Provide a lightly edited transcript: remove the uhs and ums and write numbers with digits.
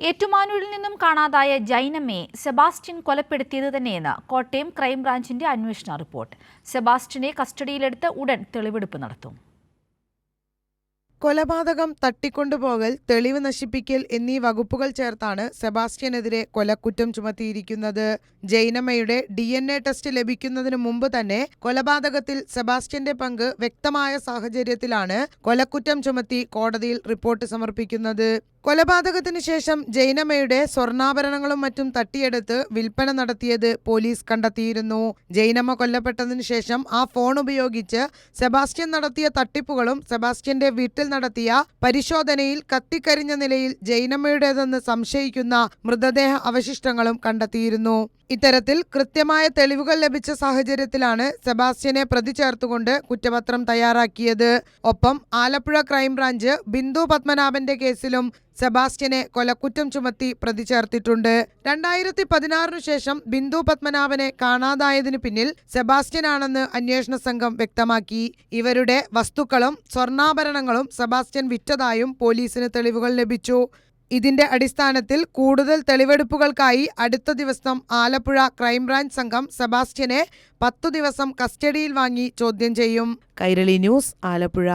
ഏറ്റുമാനൂരിൽ നിന്നും കാണാതായ ജൈനമ്മയെ സെബാസ്റ്റ്യൻ കൊലപ്പെടുത്തിയത് തന്നെയെന്ന് കോട്ടയം ക്രൈംബ്രാഞ്ചിന്റെ അന്വേഷണ റിപ്പോർട്ട്. സെബാസ്റ്റ്യനെ കസ്റ്റഡിയിലെടുത്ത് ഉടൻ തെളിവെടുപ്പ് നടത്തും. കൊലപാതകം, തട്ടിക്കൊണ്ടുപോകൽ, തെളിവ് നശിപ്പിക്കൽ എന്നീ വകുപ്പുകൾ ചേർത്താണ് സെബാസ്റ്റ്യനെതിരെ കൊലക്കുറ്റം ചുമത്തിയിരിക്കുന്നത്. ജൈനമ്മയുടെ DNA ടെസ്റ്റ് ലഭിക്കുന്നതിന് മുമ്പ് തന്നെ കൊലപാതകത്തിൽ സെബാസ്റ്റ്യന്റെ പങ്ക് വ്യക്തമായ സാഹചര്യത്തിലാണ് കൊലക്കുറ്റം ചുമത്തി കോടതിയിൽ റിപ്പോർട്ട് സമർപ്പിക്കുന്നത്. കൊലപാതകത്തിന് ശേഷം ജൈനമ്മയുടെ സ്വർണ്ണാഭരണങ്ങളും മറ്റും തട്ടിയെടുത്ത് വിൽപ്പന നടത്തിയത് പോലീസ് കണ്ടെത്തിയിരുന്നു. ജൈനമ്മ കൊല്ലപ്പെട്ടതിനു ശേഷം ആ ഫോൺ ഉപയോഗിച്ച് സെബാസ്റ്റ്യൻ നടത്തിയ തട്ടിപ്പുകളും സെബാസ്റ്റ്യന്റെ വീട്ടിൽ നടത്തിയ പരിശോധനയിൽ കത്തിക്കരിഞ്ഞ നിലയിൽ ജൈനമ്മയുടേതെന്ന് സംശയിക്കുന്ന മൃതദേഹ അവശിഷ്ടങ്ങളും കണ്ടെത്തിയിരുന്നു. ഇത്തരത്തിൽ കൃത്യമായ തെളിവുകൾ ലഭിച്ച സാഹചര്യത്തിലാണ് സെബാസ്റ്റ്യനെ പ്രതി ചേർത്തുകൊണ്ട് കുറ്റപത്രം തയ്യാറാക്കിയത്. ഒപ്പം ആലപ്പുഴ ക്രൈംബ്രാഞ്ച് ബിന്ദു പത്മനാഭന്റെ കേസിലും സെബാസ്റ്റ്യനെ കൊലക്കുറ്റം ചുമത്തി പ്രതി ചേർത്തിട്ടുണ്ട്. 2016 ശേഷം ബിന്ദു പത്മനാഭനെ കാണാതായതിനു പിന്നിൽ സെബാസ്റ്റ്യനാണെന്ന് അന്വേഷണ സംഘം വ്യക്തമാക്കി. ഇവരുടെ വസ്തുക്കളും സ്വർണ്ണാഭരണങ്ങളും സെബാസ്റ്റ്യൻ വിറ്റതായും പോലീസിന് തെളിവുകൾ ലഭിച്ചു. ഇതിന്റെ അടിസ്ഥാനത്തിൽ കൂടുതൽ തെളിവെടുപ്പുകൾക്കായി അടുത്ത ദിവസം ആലപ്പുഴ ക്രൈംബ്രാഞ്ച് സംഘം സെബാസ്റ്റ്യനെ 10 ദിവസം കസ്റ്റഡിയിൽ വാങ്ങി ചോദ്യം ചെയ്യും. കൈരളി ന്യൂസ്, ആലപ്പുഴ.